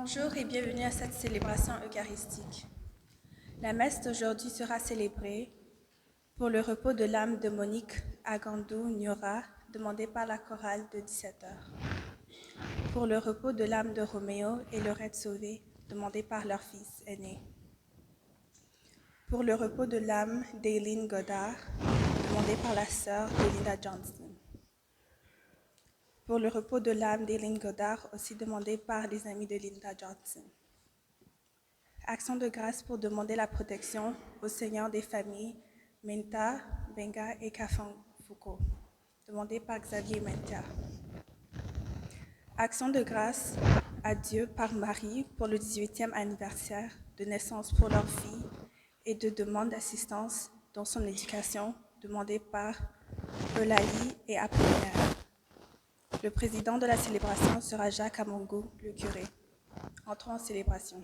Bonjour et bienvenue à cette célébration eucharistique. La messe d'aujourd'hui sera célébrée pour le repos de l'âme de Monique Agandou Nyora, demandé par la chorale de 17h. Pour le repos de l'âme de Roméo et Laurette Sauvé, demandé par leur fils aîné. Pour le repos de l'âme d'Aileen Godard, demandé par la sœur de Linda Johnston. Pour le repos de l'âme d'Aileen Godard, aussi demandé par les amis de Linda Johnson. Action de grâce pour demander la protection au Seigneur des familles Menta, Benga et Kafanfuko, demandé par Xavier Menta. Action de grâce à Dieu par Marie pour le 18e anniversaire de naissance pour leur fille et de demande d'assistance dans son éducation, demandée par Eulalie et Apollinaire. Le président de la célébration sera Jacques Amongo, le curé. Entrons en célébration.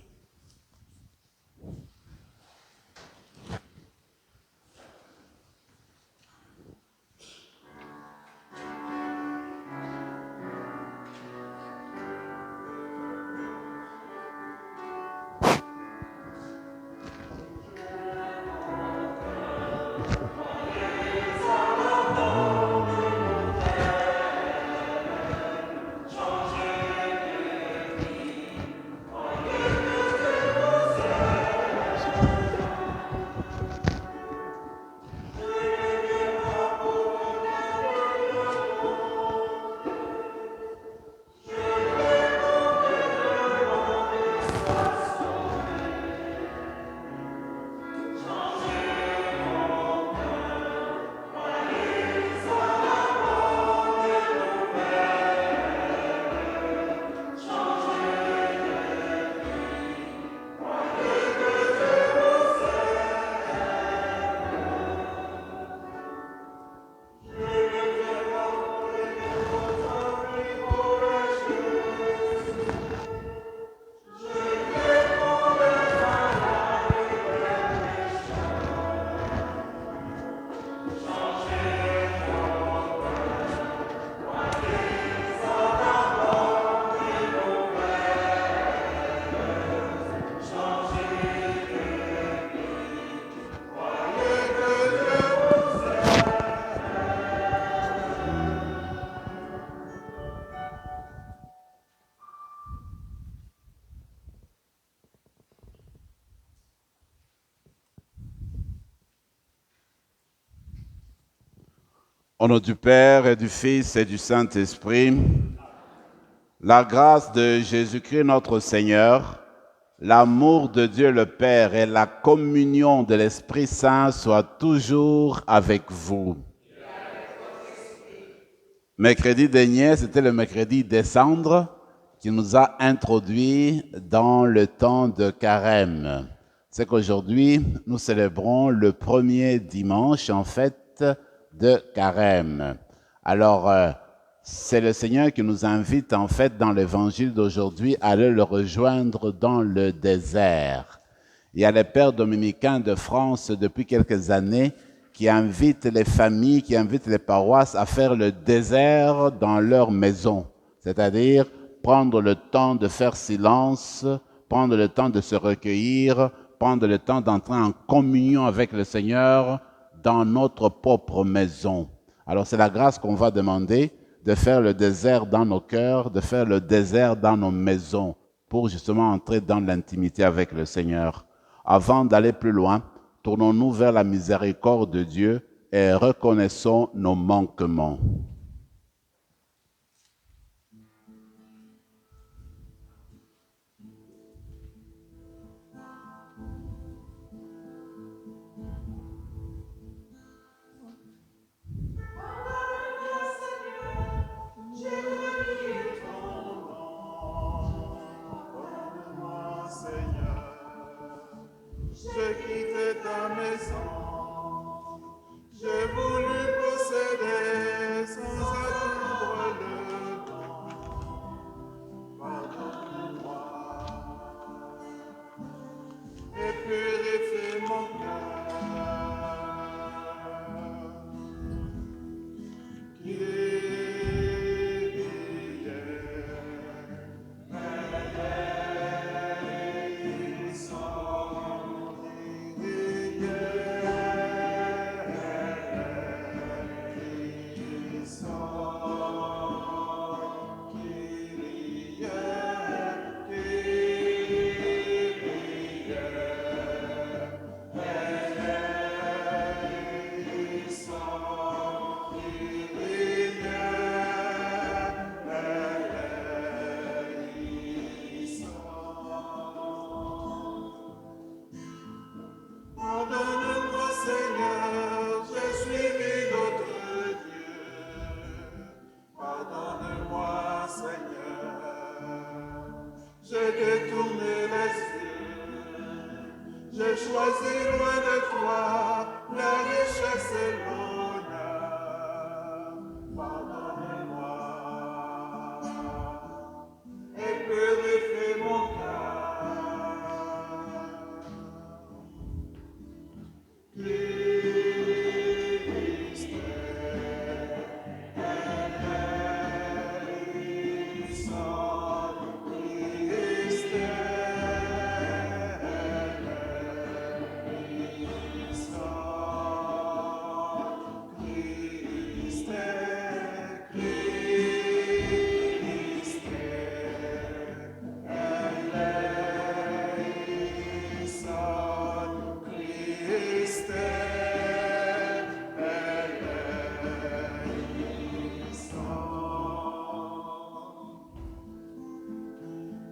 Au nom du Père et du Fils et du Saint-Esprit, la grâce de Jésus-Christ notre Seigneur, l'amour de Dieu le Père et la communion de l'Esprit Saint soient toujours avec vous. Mercredi dernier, c'était le mercredi des cendres qui nous a introduits dans le temps de Carême. C'est qu'aujourd'hui, nous célébrons le premier dimanche, en fait, de Carême. Alors, c'est le Seigneur qui nous invite, en fait, dans l'évangile d'aujourd'hui, à aller le rejoindre dans le désert. Il y a les pères dominicains de France depuis quelques années qui invitent les familles, qui invitent les paroisses à faire le désert dans leur maison, c'est-à-dire prendre le temps de faire silence, prendre le temps de se recueillir, prendre le temps d'entrer en communion avec le Seigneur dans notre propre maison. Alors c'est la grâce qu'on va demander de faire le désert dans nos cœurs, de faire le désert dans nos maisons, pour justement entrer dans l'intimité avec le Seigneur. Avant d'aller plus loin, tournons-nous vers la miséricorde de Dieu et reconnaissons nos manquements. J'ai quitté ta maison, j'ai voulu posséder sa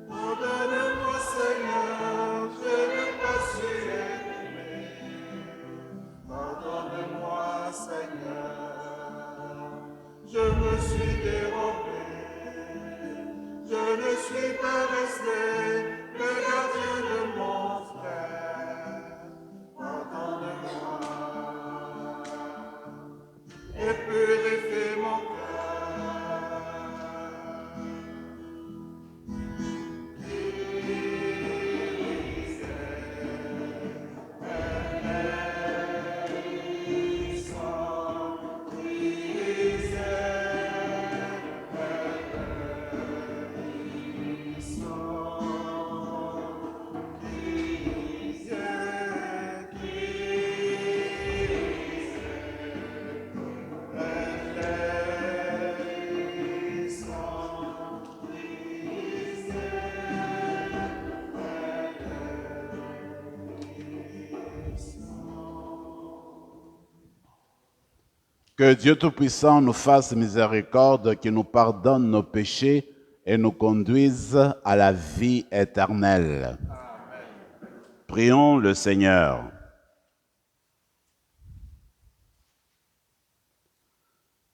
Pardonne-moi, Seigneur, je n'ai pas su aimer. Pardonne-moi, Seigneur, je me suis dérobé. Je ne suis pas resté le gardien de mon frère. Pardonne-moi et purifie mon cœur. Que Dieu Tout-Puissant nous fasse miséricorde, qu'il nous pardonne nos péchés et nous conduise à la vie éternelle. Amen. Prions le Seigneur.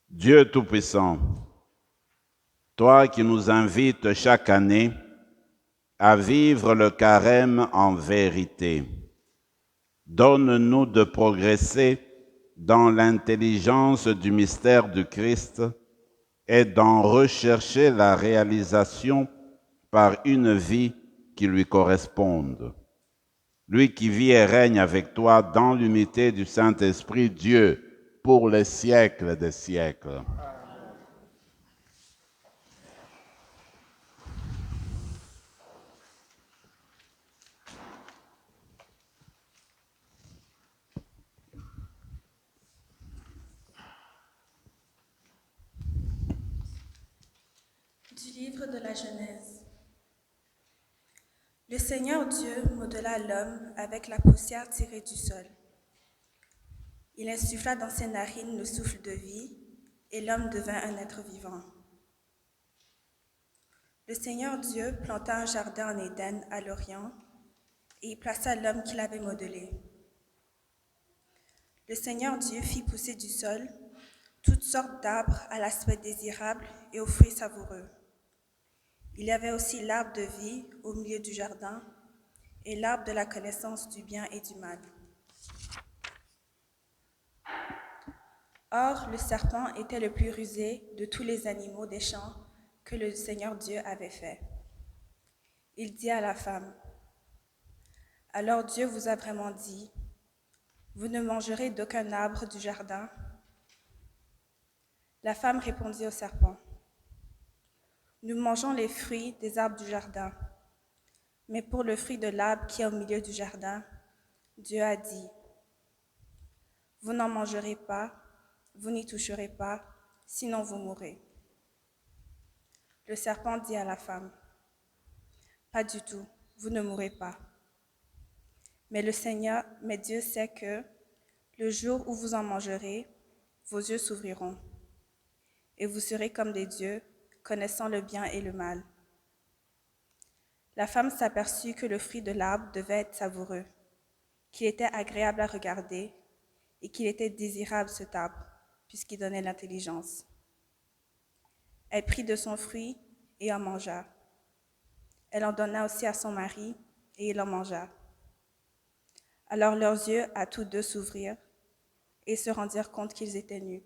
Dieu Tout-Puissant, toi qui nous invites chaque année à vivre le carême en vérité, donne-nous de progresser dans l'intelligence du mystère du Christ et d'en rechercher la réalisation par une vie qui lui corresponde. Lui qui vit et règne avec toi dans l'unité du Saint-Esprit, Dieu, pour les siècles des siècles. Du livre de la Genèse. Le Seigneur Dieu modela l'homme avec la poussière tirée du sol. Il insuffla dans ses narines le souffle de vie, et l'homme devint un être vivant. Le Seigneur Dieu planta un jardin en Éden à l'Orient, et y plaça l'homme qu'il avait modelé. Le Seigneur Dieu fit pousser du sol toutes sortes d'arbres à l'aspect désirable et aux fruits savoureux. Il y avait aussi l'arbre de vie au milieu du jardin et l'arbre de la connaissance du bien et du mal. Or, le serpent était le plus rusé de tous les animaux des champs que le Seigneur Dieu avait fait. Il dit à la femme, « Alors Dieu vous a vraiment dit, vous ne mangerez d'aucun arbre du jardin ?» La femme répondit au serpent, « Nous mangeons les fruits des arbres du jardin, mais pour le fruit de l'arbre qui est au milieu du jardin, Dieu a dit, « Vous n'en mangerez pas, vous n'y toucherez pas, sinon vous mourrez. » Le serpent dit à la femme, « Pas du tout, vous ne mourrez pas. Mais Dieu sait que, le jour où vous en mangerez, vos yeux s'ouvriront, et vous serez comme des dieux, connaissant le bien et le mal. » La femme s'aperçut que le fruit de l'arbre devait être savoureux, qu'il était agréable à regarder, et qu'il était désirable cet arbre, puisqu'il donnait l'intelligence. Elle prit de son fruit et en mangea. Elle en donna aussi à son mari, et il en mangea. Alors leurs yeux à tous deux s'ouvrirent, et se rendirent compte qu'ils étaient nus.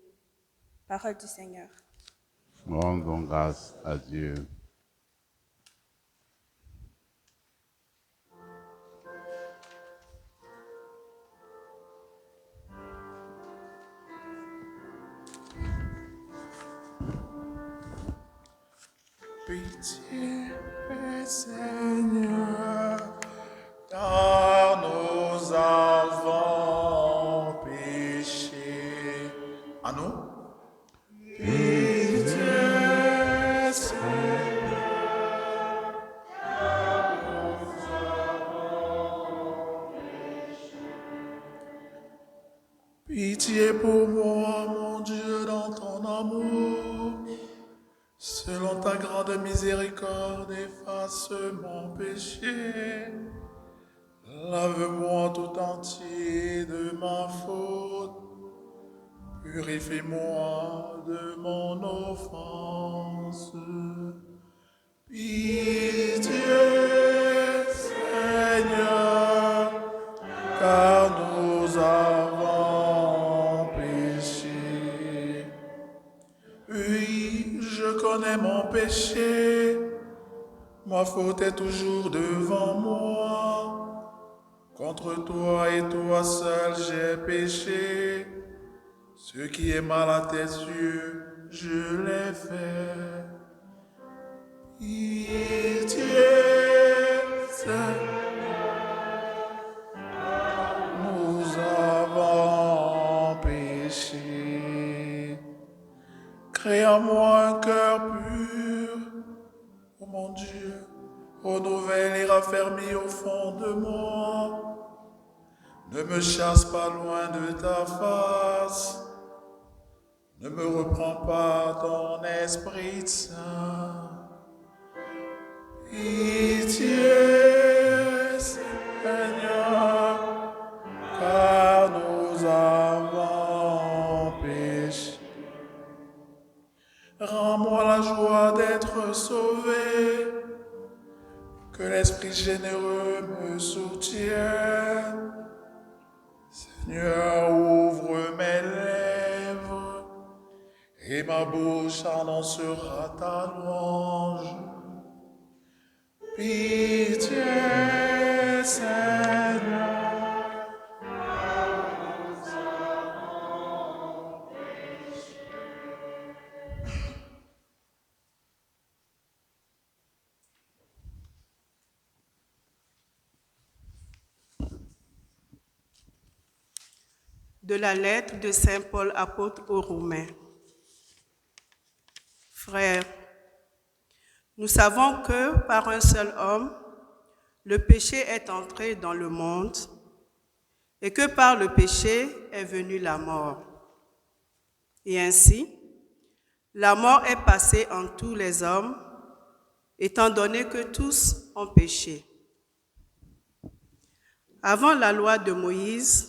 Parole du Seigneur. Rendons grâce à Dieu. Pitié, Seigneur, car nous avons péché. À nous? amour. Selon ta grande miséricorde, efface mon péché. Lave-moi tout entier de ma faute. Purifie-moi de mon offense. Pitié, Seigneur, car nous avons péché. Oui, je connais mon péché. Ma faute est toujours devant moi. Contre toi et toi seul j'ai péché. Ce qui est mal à tes yeux, je l'ai fait. Pitié, Seigneur, nous avons péché. Crée en moi un cœur pur, ô mon Dieu, renouvelle et raffermis au fond de moi. Ne me chasse pas loin de ta face. Ne me reprends pas ton Esprit Saint. Pitié, Seigneur, car nous avons péché. Rends-moi la joie d'être sauvé, que l'Esprit généreux me soutienne. Seigneur, ouvre mes lèvres, et ma bouche annoncera ta louange. Pitié, Seigneur. De la lettre de Saint Paul apôtre aux Romains. Frères, nous savons que par un seul homme, le péché est entré dans le monde et que par le péché est venue la mort. Et ainsi, la mort est passée en tous les hommes, étant donné que tous ont péché. Avant la loi de Moïse,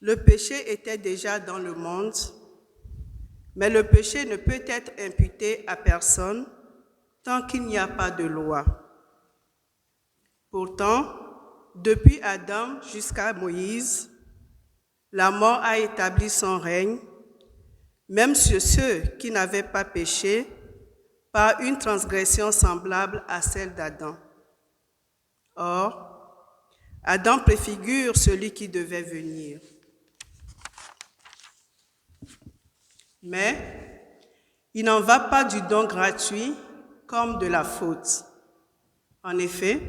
le péché était déjà dans le monde, mais le péché ne peut être imputé à personne tant qu'il n'y a pas de loi. Pourtant, depuis Adam jusqu'à Moïse, la mort a établi son règne, même sur ceux qui n'avaient pas péché, par une transgression semblable à celle d'Adam. Or, Adam préfigure celui qui devait venir. Mais il n'en va pas du don gratuit comme de la faute. En effet,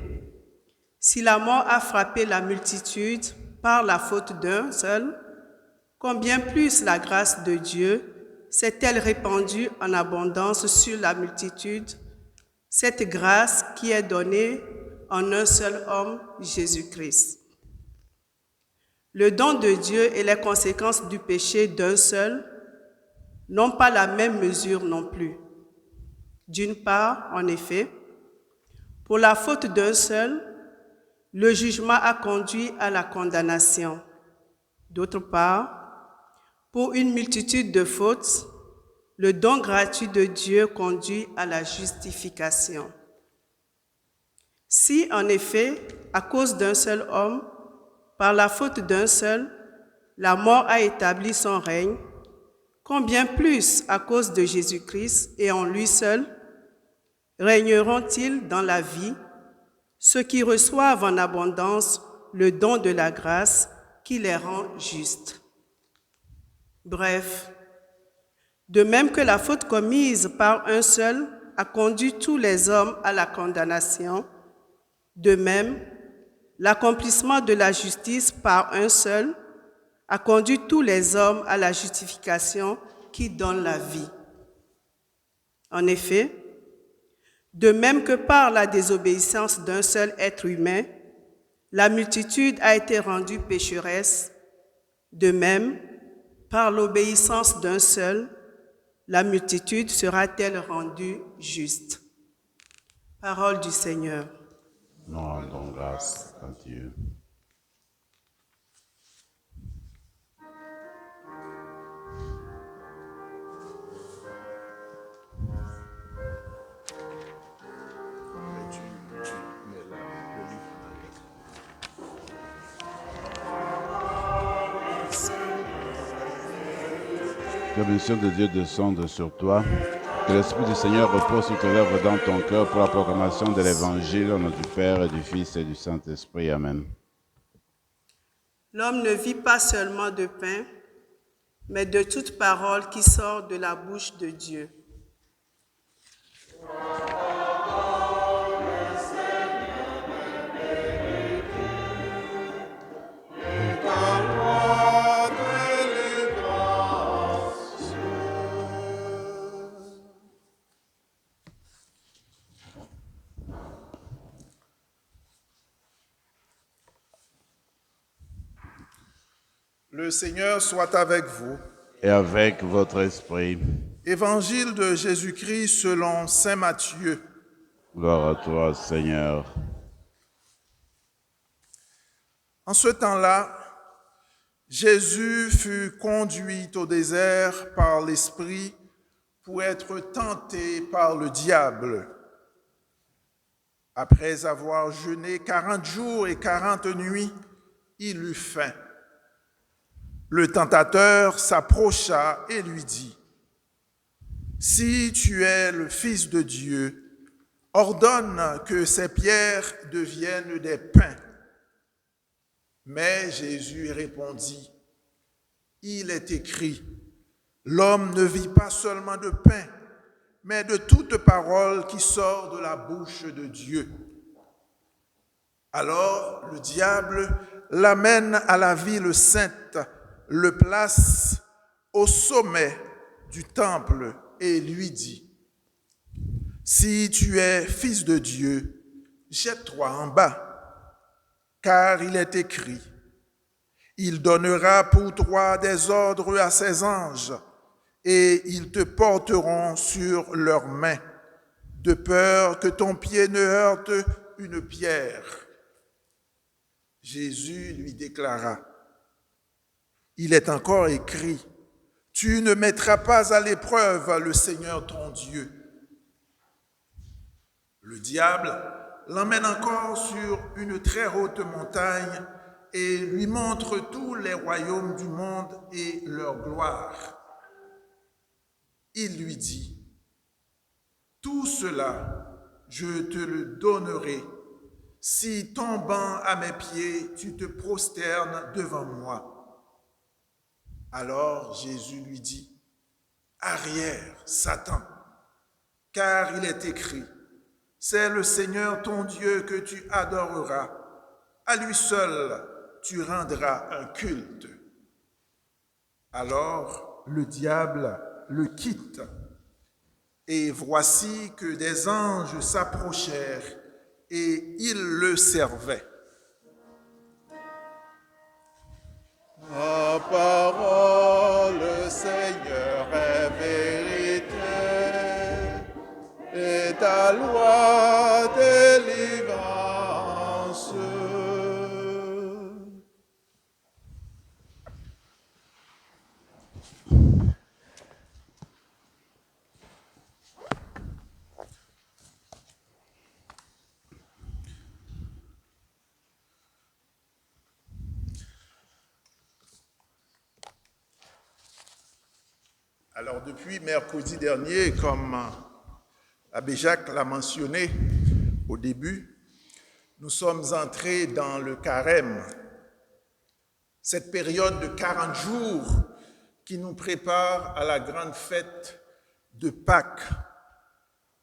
si la mort a frappé la multitude par la faute d'un seul, combien plus la grâce de Dieu s'est-elle répandue en abondance sur la multitude, cette grâce qui est donnée en un seul homme, Jésus-Christ. Le don de Dieu et les conséquences du péché d'un seul n'ont pas la même mesure non plus. D'une part, en effet, pour la faute d'un seul, le jugement a conduit à la condamnation. D'autre part, pour une multitude de fautes, le don gratuit de Dieu conduit à la justification. Si, en effet, à cause d'un seul homme, par la faute d'un seul, la mort a établi son règne, combien plus, à cause de Jésus-Christ et en lui seul, régneront-ils dans la vie ceux qui reçoivent en abondance le don de la grâce qui les rend justes. Bref, de même que la faute commise par un seul a conduit tous les hommes à la condamnation, de même, l'accomplissement de la justice par un seul a conduit tous les hommes à la justification qui donne la vie. En effet, de même que par la désobéissance d'un seul être humain, la multitude a été rendue pécheresse, de même, par l'obéissance d'un seul, la multitude sera-t-elle rendue juste? Parole du Seigneur. Nous rendons grâce à Dieu. Que la bénédiction de Dieu descende sur toi. Que l'Esprit du Seigneur repose sur tes lèvres dans ton cœur pour la proclamation de l'Évangile au nom du Père et du Fils et du Saint-Esprit. Amen. L'homme ne vit pas seulement de pain, mais de toute parole qui sort de la bouche de Dieu. Le Seigneur soit avec vous. Et avec votre esprit. Évangile de Jésus-Christ selon saint Matthieu. Gloire à toi, Seigneur. En ce temps-là, Jésus fut conduit au désert par l'Esprit pour être tenté par le diable. Après avoir jeûné 40 jours et 40 nuits, il eut faim. Le tentateur s'approcha et lui dit, « Si tu es le Fils de Dieu, ordonne que ces pierres deviennent des pains. » Mais Jésus répondit, « Il est écrit, l'homme ne vit pas seulement de pain, mais de toute parole qui sort de la bouche de Dieu. » Alors le diable l'amène à la ville sainte, le place au sommet du temple et lui dit, « Si tu es fils de Dieu, jette-toi en bas, car il est écrit, il donnera pour toi des ordres à ses anges, et ils te porteront sur leurs mains, de peur que ton pied ne heurte une pierre. » Jésus lui déclara, « Il est encore écrit, tu ne mettras pas à l'épreuve le Seigneur ton Dieu. » Le diable l'emmène encore sur une très haute montagne et lui montre tous les royaumes du monde et leur gloire. Il lui dit, « Tout cela, je te le donnerai, si tombant à mes pieds, tu te prosternes devant moi. » Alors Jésus lui dit, « Arrière, Satan, car il est écrit, c'est le Seigneur ton Dieu que tu adoreras, à lui seul tu rendras un culte. » Alors le diable le quitte, et voici que des anges s'approchèrent et ils le servaient. La parole, Seigneur, est vérité, et ta loi délivrance. Alors, depuis mercredi dernier, comme l'abbé Jacques l'a mentionné au début, nous sommes entrés dans le carême, cette période de 40 jours qui nous prépare à la grande fête de Pâques,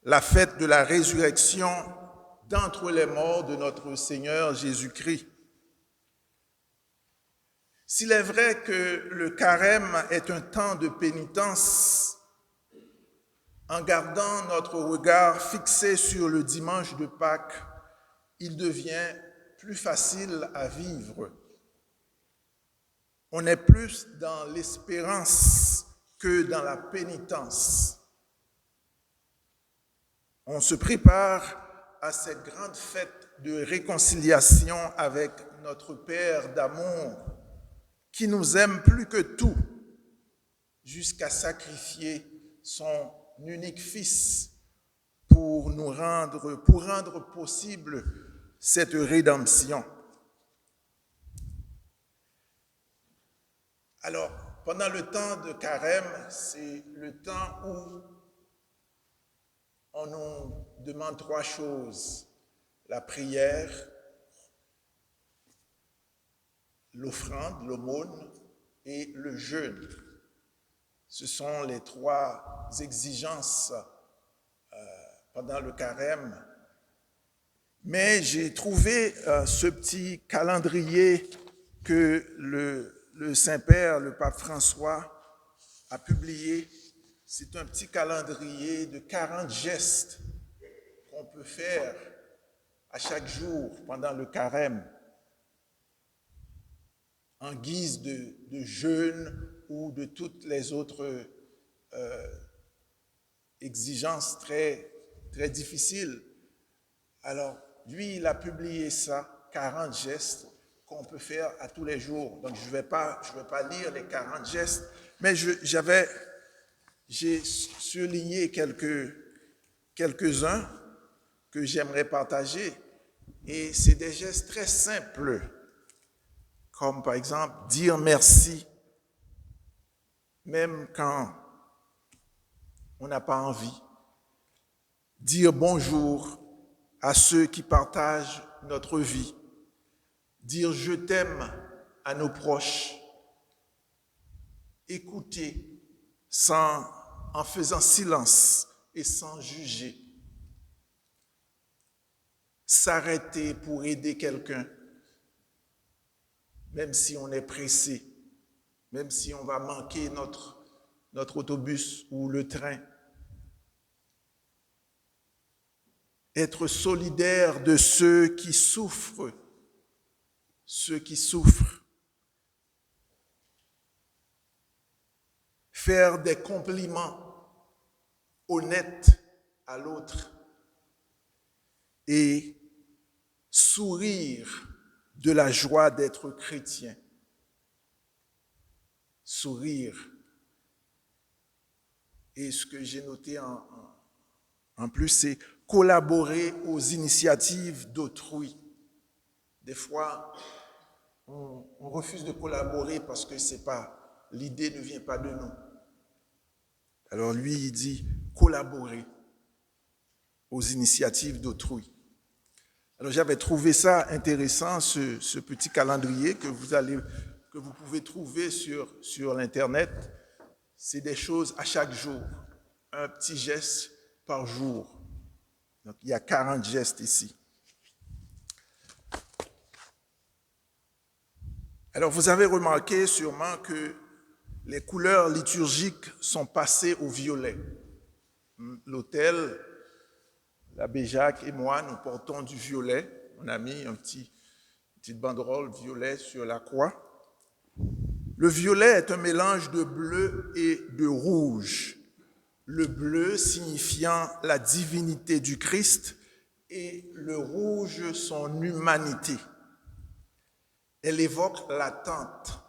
la fête de la résurrection d'entre les morts de notre Seigneur Jésus-Christ. S'il est vrai que le carême est un temps de pénitence, en gardant notre regard fixé sur le dimanche de Pâques, il devient plus facile à vivre. On est plus dans l'espérance que dans la pénitence. On se prépare à cette grande fête de réconciliation avec notre Père d'amour qui nous aime plus que tout jusqu'à sacrifier son unique Fils pour rendre possible cette rédemption. Alors, pendant le temps de Carême, c'est le temps où on nous demande 3 choses: la prière, l'offrande, l'aumône et le jeûne. Ce sont les 3 exigences pendant le Carême. Mais j'ai trouvé ce petit calendrier que le Saint-Père, le pape François, a publié. C'est un petit calendrier de 40 gestes qu'on peut faire à chaque jour pendant le Carême, en guise de jeûne ou de toutes les autres exigences très, très difficiles. Alors, lui, il a publié ça, 40 gestes qu'on peut faire à tous les jours. Donc, je ne vais pas lire les 40 gestes, mais j'ai surligné quelques-uns que j'aimerais partager. Et c'est des gestes très simples, comme par exemple dire merci, même quand on n'a pas envie. Dire bonjour à ceux qui partagent notre vie. Dire je t'aime à nos proches. Écouter en faisant silence et sans juger. S'arrêter pour aider quelqu'un, même si on est pressé, même si on va manquer notre autobus ou le train. Être solidaire de ceux qui souffrent. Faire des compliments honnêtes à l'autre et sourire de la joie d'être chrétien. Sourire. Et ce que j'ai noté en plus, c'est collaborer aux initiatives d'autrui. Des fois, on refuse de collaborer parce que l'idée ne vient pas de nous. Alors lui, il dit collaborer aux initiatives d'autrui. Alors j'avais trouvé ça intéressant, ce petit calendrier que vous pouvez trouver sur l'Internet. C'est des choses à chaque jour, un petit geste par jour. Donc il y a 40 gestes ici. Alors vous avez remarqué sûrement que les couleurs liturgiques sont passées au violet. L'autel, l'abbé Jacques et moi, nous portons du violet. On a mis une petite banderole violet sur la croix. Le violet est un mélange de bleu et de rouge. Le bleu signifiant la divinité du Christ et le rouge son humanité. Elle évoque l'attente,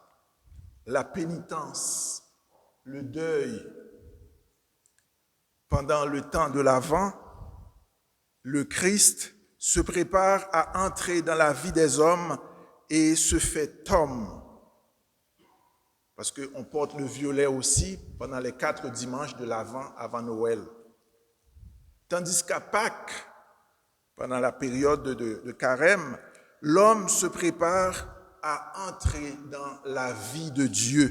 la pénitence, le deuil. Pendant le temps de l'Avent, le Christ se prépare à entrer dans la vie des hommes et se fait homme. Parce qu'on porte le violet aussi pendant les 4 dimanches de l'Avent avant Noël. Tandis qu'à Pâques, pendant la période de Carême, l'homme se prépare à entrer dans la vie de Dieu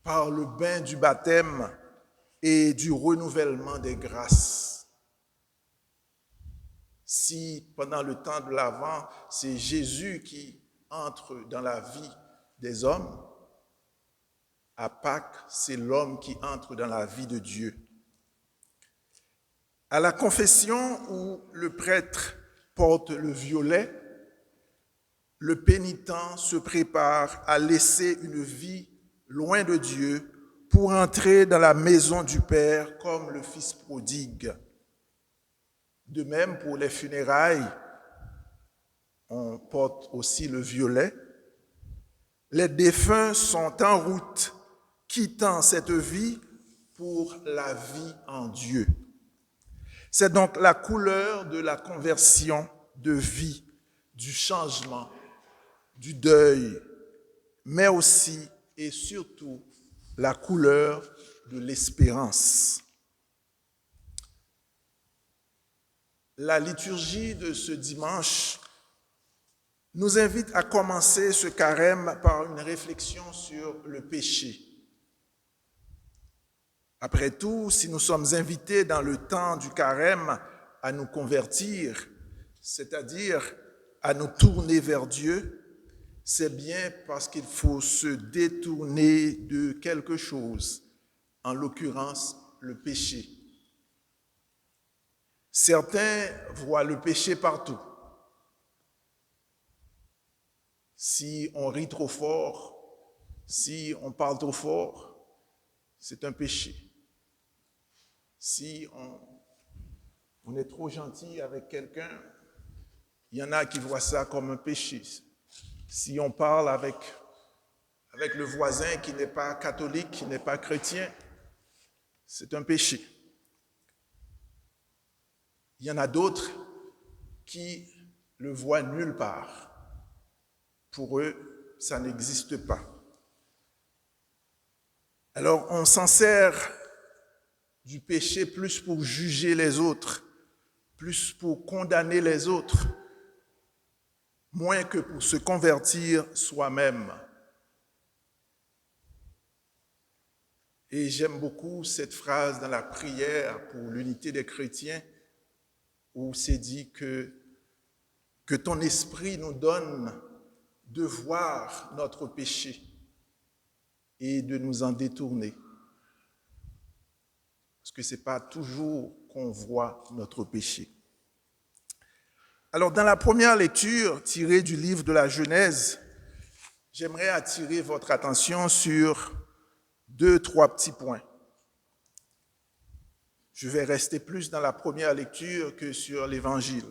par le bain du baptême et du renouvellement des grâces. Si pendant le temps de l'Avent, c'est Jésus qui entre dans la vie des hommes, à Pâques, c'est l'homme qui entre dans la vie de Dieu. À la confession où le prêtre porte le violet, le pénitent se prépare à laisser une vie loin de Dieu pour entrer dans la maison du Père comme le Fils prodigue. De même, pour les funérailles, on porte aussi le violet. Les défunts sont en route, quittant cette vie pour la vie en Dieu. C'est donc la couleur de la conversion de vie, du changement, du deuil, mais aussi et surtout la couleur de l'espérance. La liturgie de ce dimanche nous invite à commencer ce carême par une réflexion sur le péché. Après tout, si nous sommes invités dans le temps du carême à nous convertir, c'est-à-dire à nous tourner vers Dieu, c'est bien parce qu'il faut se détourner de quelque chose, en l'occurrence le péché. Certains voient le péché partout. Si on rit trop fort, si on parle trop fort, c'est un péché. Si on est trop gentil avec quelqu'un, il y en a qui voient ça comme un péché. Si on parle avec le voisin qui n'est pas catholique, qui n'est pas chrétien, c'est un péché. Il y en a d'autres qui le voient nulle part. Pour eux, ça n'existe pas. Alors, on s'en sert du péché plus pour juger les autres, plus pour condamner les autres, moins que pour se convertir soi-même. Et j'aime beaucoup cette phrase dans la prière pour l'unité des chrétiens, où c'est dit que ton esprit nous donne de voir notre péché et de nous en détourner. Parce que ce n'est pas toujours qu'on voit notre péché. Alors, dans la première lecture tirée du livre de la Genèse, j'aimerais attirer votre attention sur 2-3 petits points. Je vais rester plus dans la première lecture que sur l'Évangile.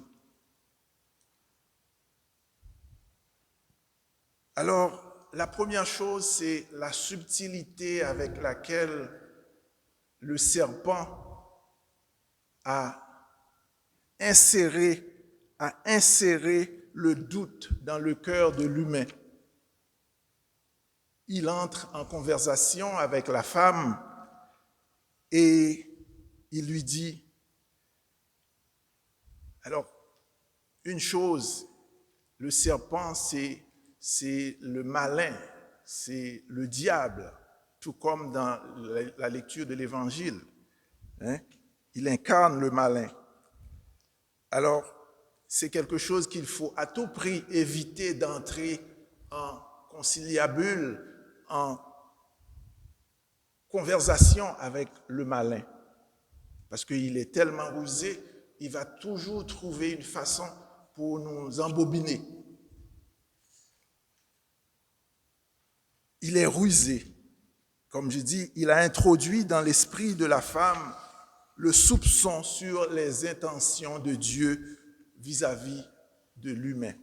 Alors, la première chose, c'est la subtilité avec laquelle le serpent a inséré le doute dans le cœur de l'humain. Il entre en conversation avec la femme et il lui dit, alors, une chose, le serpent, c'est le malin, c'est le diable, tout comme dans la lecture de l'Évangile. Il incarne le malin. Alors, c'est quelque chose qu'il faut à tout prix éviter d'entrer en conciliabule, en conversation avec le malin. Parce qu'il est tellement rusé, il va toujours trouver une façon pour nous embobiner. Il est rusé. Comme je dis, il a introduit dans l'esprit de la femme le soupçon sur les intentions de Dieu vis-à-vis de l'humain.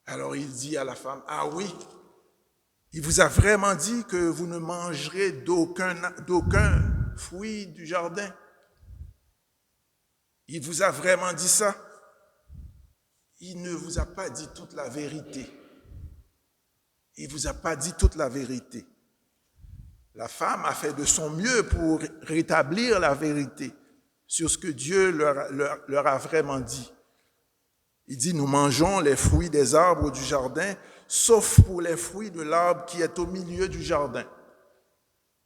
Alors il dit à la femme, ah oui, il vous a vraiment dit que vous ne mangerez d'aucun fruit du jardin. Il vous a vraiment dit ça. Il ne vous a pas dit toute la vérité. Il ne vous a pas dit toute la vérité. La femme a fait de son mieux pour rétablir la vérité sur ce que Dieu leur a vraiment dit. Il dit, nous mangeons les fruits des arbres du jardin, sauf pour les fruits de l'arbre qui est au milieu du jardin.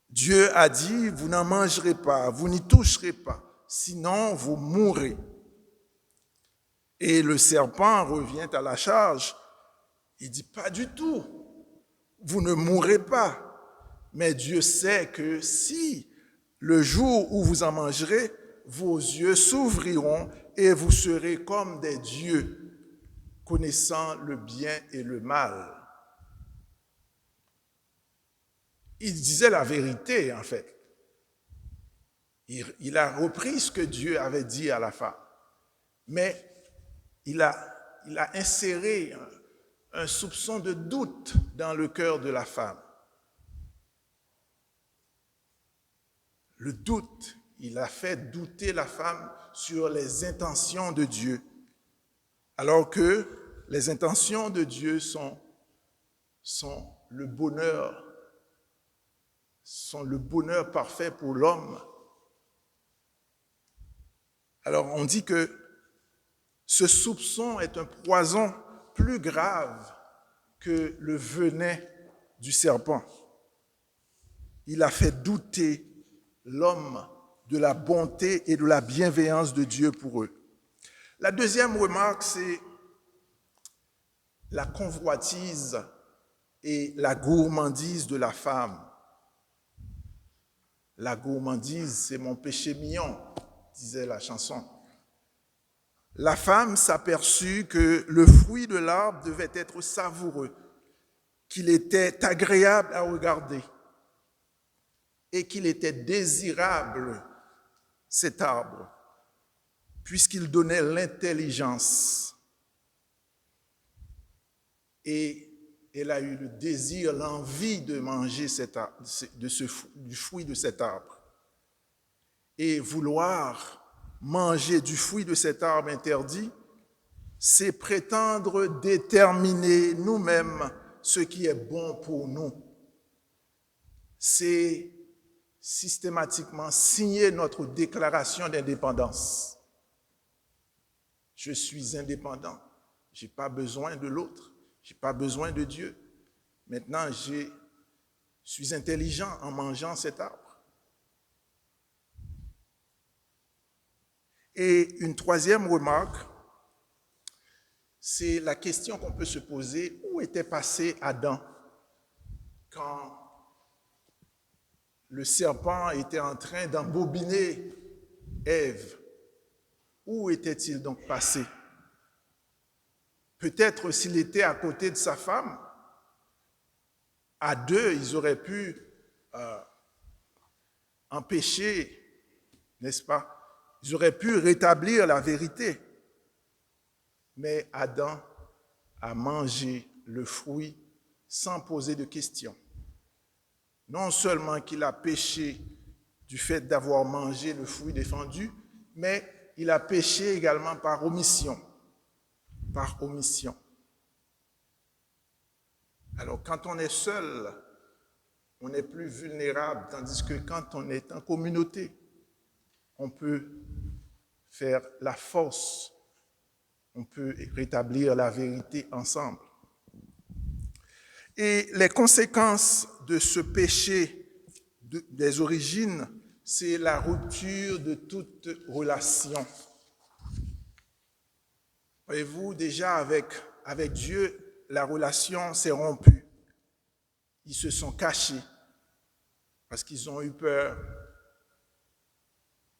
Dieu a dit, vous n'en mangerez pas, vous n'y toucherez pas, sinon vous mourrez. Et le serpent revient à la charge. Il dit, pas du tout, vous ne mourrez pas. Mais Dieu sait que si le jour où vous en mangerez, vos yeux s'ouvriront et vous serez comme des dieux, connaissant le bien et le mal. il disait la vérité, en fait. Il a repris ce que Dieu avait dit à la femme. Mais il a inséré un soupçon de doute dans le cœur de la femme. Le doute, il a fait douter la femme sur les intentions de Dieu, alors que les intentions de Dieu sont le bonheur parfait pour l'homme. Alors on dit que ce soupçon est un poison plus grave que le venin du serpent. Il a fait douter l'homme de la bonté et de la bienveillance de Dieu pour eux. La deuxième remarque, c'est la convoitise et la gourmandise de la femme. La gourmandise, c'est mon péché mignon, disait la chanson. La femme s'aperçut que le fruit de l'arbre devait être savoureux, qu'il était agréable à regarder et qu'il était désirable, cet arbre, puisqu'il donnait l'intelligence. Et elle a eu le désir, l'envie de manger du fruit de cet arbre. Et vouloir manger du fruit de cet arbre interdit, c'est prétendre déterminer nous-mêmes ce qui est bon pour nous. C'est systématiquement signer notre déclaration d'indépendance. Je suis indépendant. Je n'ai pas besoin de l'autre. Je n'ai pas besoin de Dieu. Maintenant, je suis intelligent en mangeant cet arbre. Et une troisième remarque, c'est la question qu'on peut se poser, où était passé Adam quand le serpent était en train d'embobiner Ève? Où était-il donc passé? Peut-être s'il était à côté de sa femme, à deux, ils auraient pu empêcher, n'est-ce pas? Ils auraient pu rétablir la vérité. Mais Adam a mangé le fruit sans poser de questions. Non seulement qu'il a péché du fait d'avoir mangé le fruit défendu, mais il a péché également par omission. Par omission. Alors, quand on est seul, on est plus vulnérable, tandis que quand on est en communauté, on peut faire la force, on peut rétablir la vérité ensemble. Et les conséquences de ce péché des origines, c'est la rupture de toute relation. Voyez-vous, déjà avec Dieu, la relation s'est rompue. Ils se sont cachés parce qu'ils ont eu peur.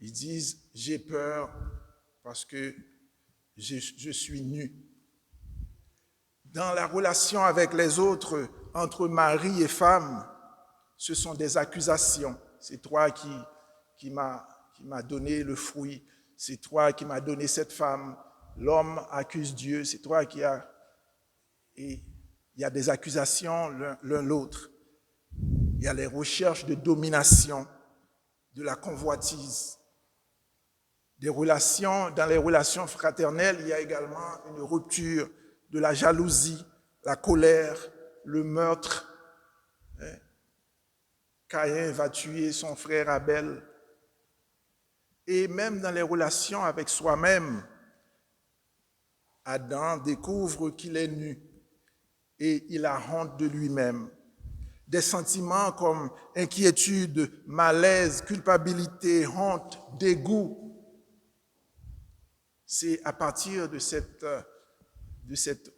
Ils disent, j'ai peur parce que je suis nu. Dans la relation avec les autres, entre mari et femme, ce sont des accusations. C'est toi qui m'as donné le fruit. C'est toi qui m'as donné cette femme. L'homme accuse Dieu. C'est toi qui as... Et il y a des accusations l'un l'autre. Il y a les recherches de domination, de la convoitise. Dans les relations fraternelles, il y a également une rupture de la jalousie, la colère, le meurtre. Caïn va tuer son frère Abel. Et même dans les relations avec soi-même, Adam découvre qu'il est nu et il a honte de lui-même. Des sentiments comme inquiétude, malaise, culpabilité, honte, dégoût. C'est à partir de cette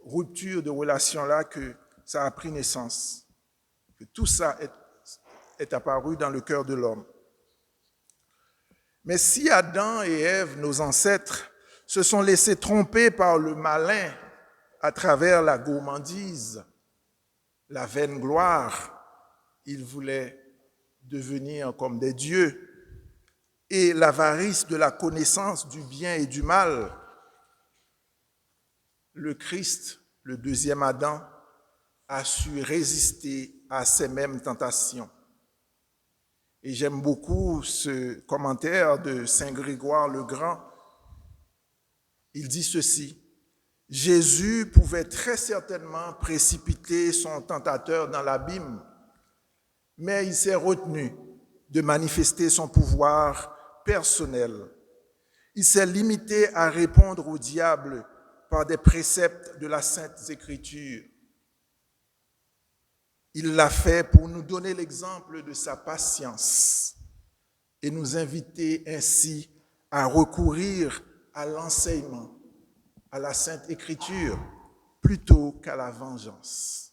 rupture de relation-là que ça a pris naissance, que tout ça est apparu dans le cœur de l'homme. Mais si Adam et Ève, nos ancêtres, se sont laissés tromper par le malin à travers la gourmandise, la vaine gloire Ils voulaient devenir comme des dieux. Et l'avarice de la connaissance du bien et du mal, le Christ, le deuxième Adam, a su résister à ces mêmes tentations. Et j'aime beaucoup ce commentaire de Saint Grégoire le Grand. Il dit ceci: Jésus pouvait très certainement précipiter son tentateur dans l'abîme, mais il s'est retenu de manifester son pouvoir personnel. Il s'est limité à répondre au diable par des préceptes de la Sainte Écriture. Il l'a fait pour nous donner l'exemple de sa patience et nous inviter ainsi à recourir à l'enseignement, à la Sainte Écriture, plutôt qu'à la vengeance.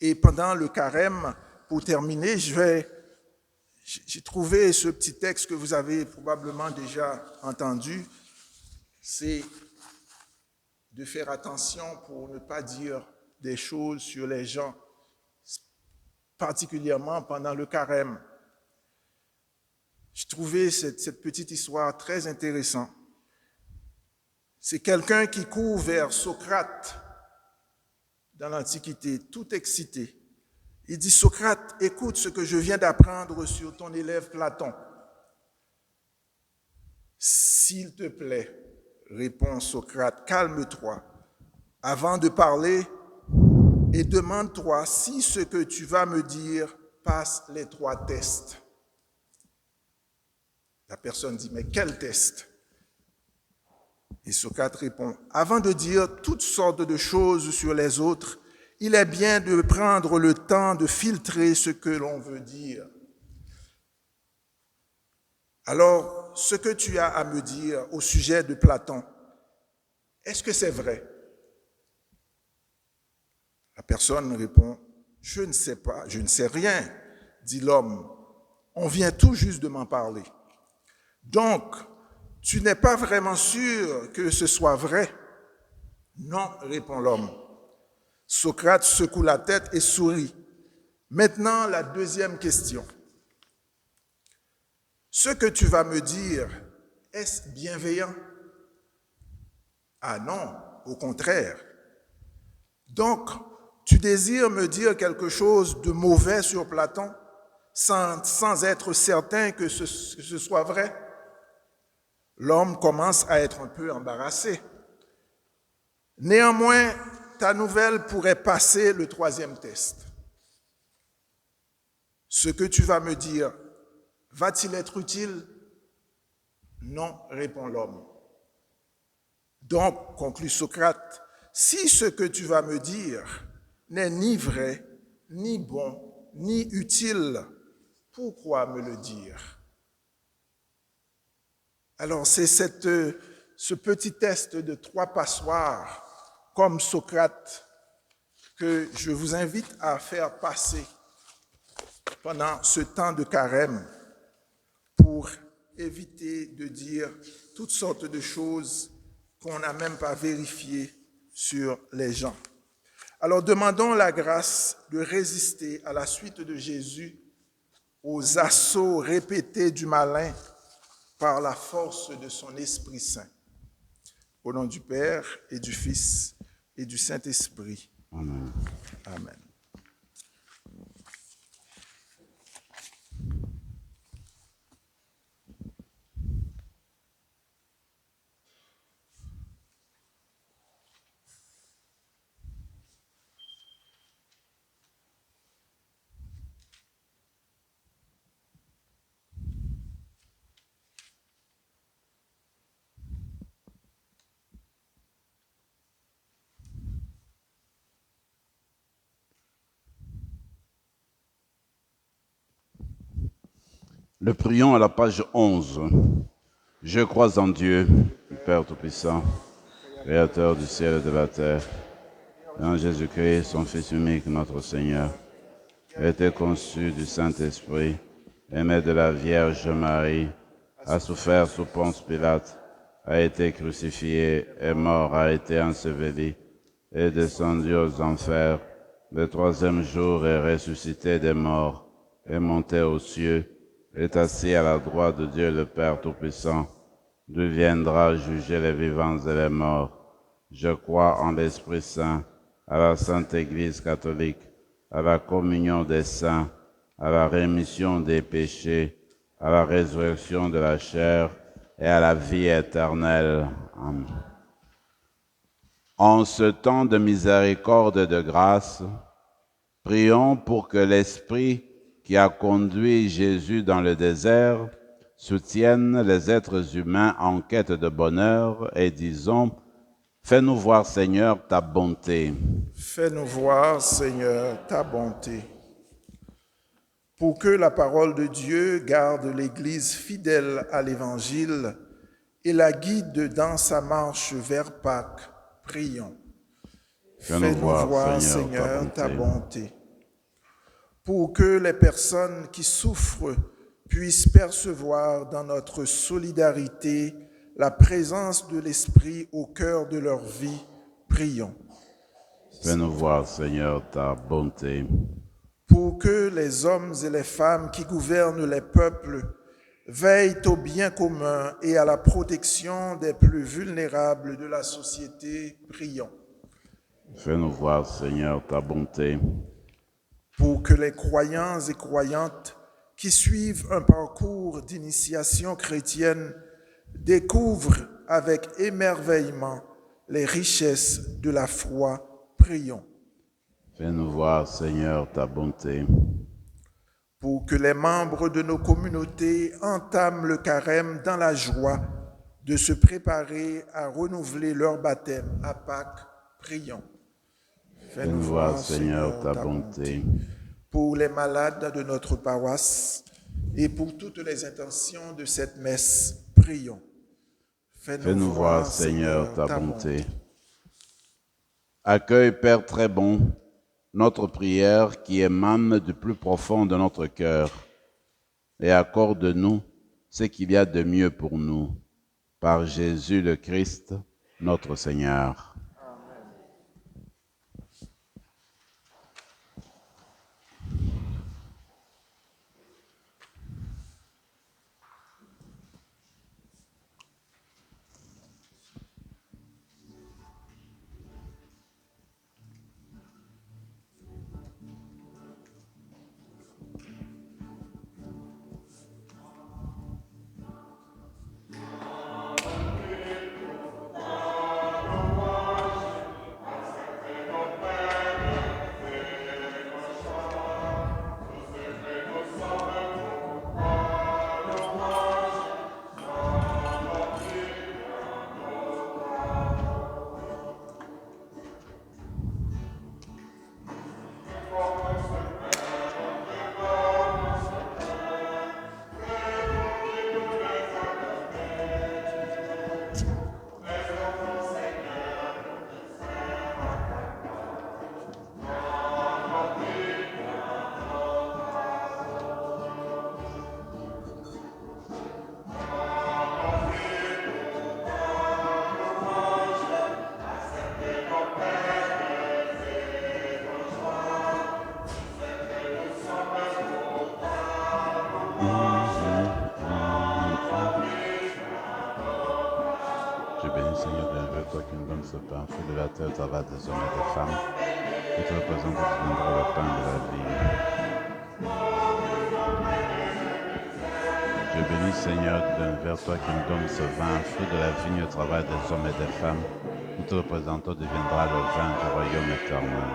Et pendant le carême, pour terminer, j'ai trouvé ce petit texte que vous avez probablement déjà entendu. C'est de faire attention pour ne pas dire des choses sur les gens, particulièrement pendant le carême. J'ai trouvé cette petite histoire très intéressante. C'est quelqu'un qui court vers Socrate dans l'Antiquité, tout excité. Il dit: Socrate, écoute ce que je viens d'apprendre sur ton élève Platon. S'il te plaît, répond Socrate, calme-toi. Avant de parler, et demande-toi si ce que tu vas me dire passe les 3 tests. La personne dit: mais quel test? Et Socrate répond: avant de dire toutes sortes de choses sur les autres, il est bien de prendre le temps de filtrer ce que l'on veut dire. Alors, ce que tu as à me dire au sujet de Platon, est-ce que c'est vrai? La personne répond: je ne sais pas, je ne sais rien, dit l'homme. On vient tout juste de m'en parler. Donc, tu n'es pas vraiment sûr que ce soit vrai? Non, répond l'homme. Socrate secoue la tête et sourit. Maintenant, la deuxième question. Ce que tu vas me dire, est-ce bienveillant? Ah non, au contraire. Donc, tu désires me dire quelque chose de mauvais sur Platon sans être certain que ce soit vrai? L'homme commence à être un peu embarrassé. Néanmoins, ta nouvelle pourrait passer le 3e test. Ce que tu vas me dire, va-t-il être utile? Non, répond l'homme. Donc, conclut Socrate, si ce que tu vas me dire n'est ni vrai, ni bon, ni utile, pourquoi me le dire? Alors, c'est ce petit test de 3 passoires, comme Socrate, que je vous invite à faire passer pendant ce temps de carême pour éviter de dire toutes sortes de choses qu'on n'a même pas vérifiées sur les gens. Alors, demandons la grâce de résister à la suite de Jésus aux assauts répétés du malin par la force de son Esprit Saint. Au nom du Père et du Fils et du Saint-Esprit. Amen. Amen. Le prions à la page 11. Je crois en Dieu, le Père Tout-Puissant, Créateur du ciel et de la terre, et en Jésus-Christ, son Fils unique, notre Seigneur, qui a été conçu du Saint-Esprit, aimé de la Vierge Marie, a souffert sous Ponce Pilate, a été crucifié, est mort, a été enseveli, est descendu aux enfers, Le troisième jour est ressuscité des morts, est monté aux cieux, est assis à la droite de Dieu le Père Tout-Puissant, d'où viendra juger les vivants et les morts. Je crois en l'Esprit Saint, à la Sainte Église catholique, à la communion des saints, à la rémission des péchés, à la résurrection de la chair et à la vie éternelle. Amen. En ce temps de miséricorde et de grâce, prions pour que l'Esprit qui a conduit Jésus dans le désert soutienne les êtres humains en quête de bonheur et disons: fais-nous voir, Seigneur, ta bonté. Fais-nous voir, Seigneur, ta bonté. Pour que la parole de Dieu garde l'Église fidèle à l'Évangile et la guide dans sa marche vers Pâques, prions. Fais-nous voir, Seigneur, ta bonté. Pour que les personnes qui souffrent puissent percevoir dans notre solidarité la présence de l'Esprit au cœur de leur vie, prions. Fais-nous voir, Seigneur, ta bonté. Pour que les hommes et les femmes qui gouvernent les peuples veillent au bien commun et à la protection des plus vulnérables de la société, prions. Fais-nous voir, Seigneur, ta bonté. Pour que les croyants et croyantes qui suivent un parcours d'initiation chrétienne découvrent avec émerveillement les richesses de la foi, prions. Fais-nous voir, Seigneur, ta bonté. Pour que les membres de nos communautés entament le carême dans la joie de se préparer à renouveler leur baptême à Pâques, prions. Fais-nous voir, Seigneur, ta bonté. Pour les malades de notre paroisse et pour toutes les intentions de cette messe, prions. Fais-nous voir, Seigneur, ta bonté. Accueille, Père très bon, notre prière qui émane du plus profond de notre cœur et accorde-nous ce qu'il y a de mieux pour nous. Par Jésus le Christ, notre Seigneur. Je bénis, Seigneur, de toi qui nous donne ce pain, fruit de la terre, au travers des hommes et des femmes, et te représente que tu viendras le pain de la vie. Je bénis, Seigneur, vers toi qui nous donne ce vin, fruit de la vigne, au travers des hommes et des femmes, où te représentant deviendra le vin du royaume éternel.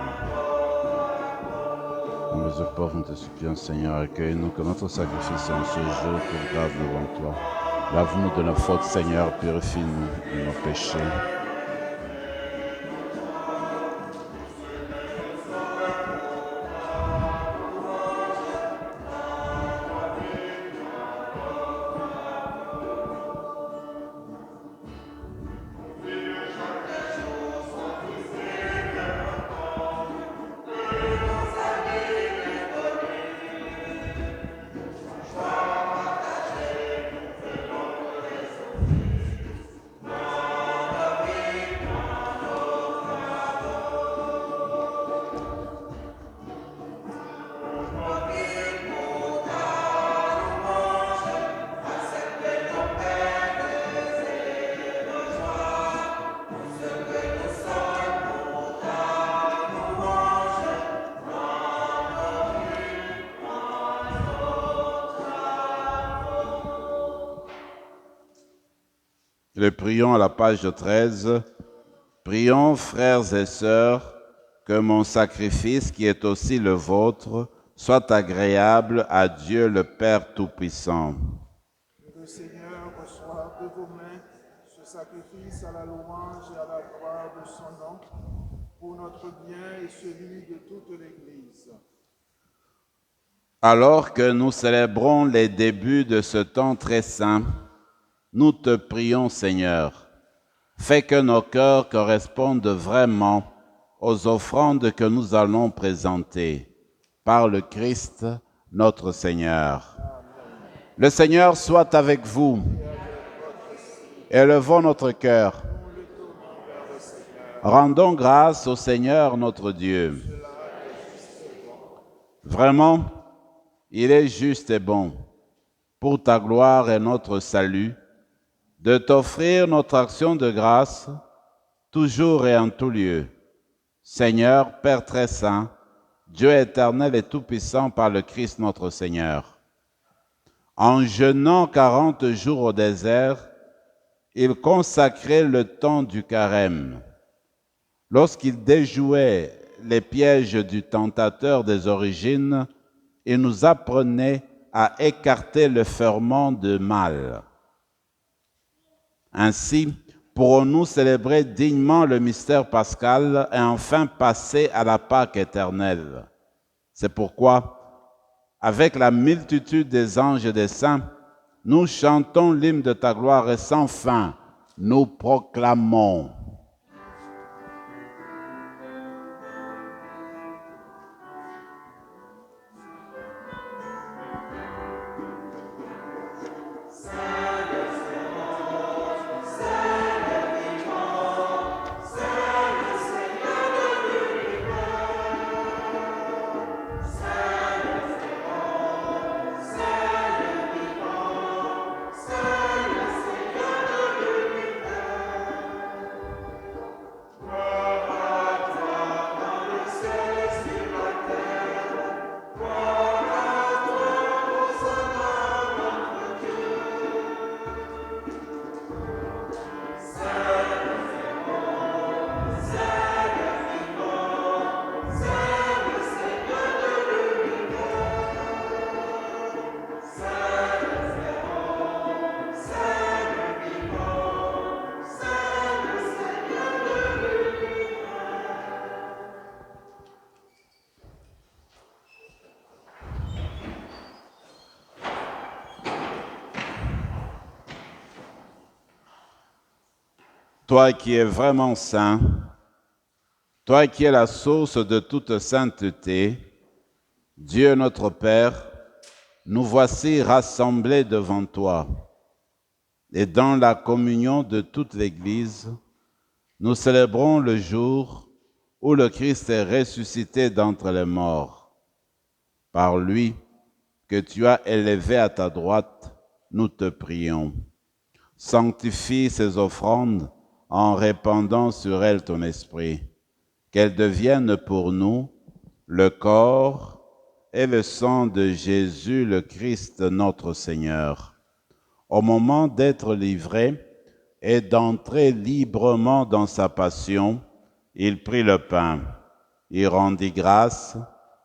Nous pauvres, nous te supplions, Seigneur, accueille-nous, que notre sacrifice en ce jour pour grâce devant toi. Lave-nous de nos fautes, Seigneur, purifie-nous de nos péchés. Le prions à la page 13. Prions, frères et sœurs, que mon sacrifice, qui est aussi le vôtre, soit agréable à Dieu le Père Tout-Puissant. Que le Seigneur reçoive de vos mains ce sacrifice à la louange et à la gloire de son nom, pour notre bien et celui de toute l'Église. Alors que nous célébrons les débuts de ce temps très saint, nous te prions, Seigneur, fais que nos cœurs correspondent vraiment aux offrandes que nous allons présenter par le Christ, notre Seigneur. Le Seigneur soit avec vous. Élevons notre cœur. Rendons grâce au Seigneur notre Dieu. Vraiment, il est juste et bon, pour ta gloire et notre salut, de t'offrir notre action de grâce, toujours et en tout lieu. Seigneur, Père très saint, Dieu éternel et tout-puissant par le Christ notre Seigneur. En jeûnant 40 jours au désert, il consacrait le temps du carême. Lorsqu'il déjouait les pièges du tentateur des origines, il nous apprenait à écarter le ferment de mal. Ainsi, pourrons-nous célébrer dignement le mystère pascal et enfin passer à la Pâque éternelle. C'est pourquoi, avec la multitude des anges et des saints, nous chantons l'hymne de ta gloire et sans fin, nous proclamons. Toi qui es vraiment saint, toi qui es la source de toute sainteté, Dieu notre Père, nous voici rassemblés devant toi. Et dans la communion de toute l'Église, nous célébrons le jour où le Christ est ressuscité d'entre les morts. Par lui, que tu as élevé à ta droite, nous te prions. Sanctifie ces offrandes en répandant sur elles ton esprit, qu'elles deviennent pour nous le corps et le sang de Jésus le Christ notre Seigneur. Au moment d'être livré et d'entrer librement dans sa passion, il prit le pain, il rendit grâce,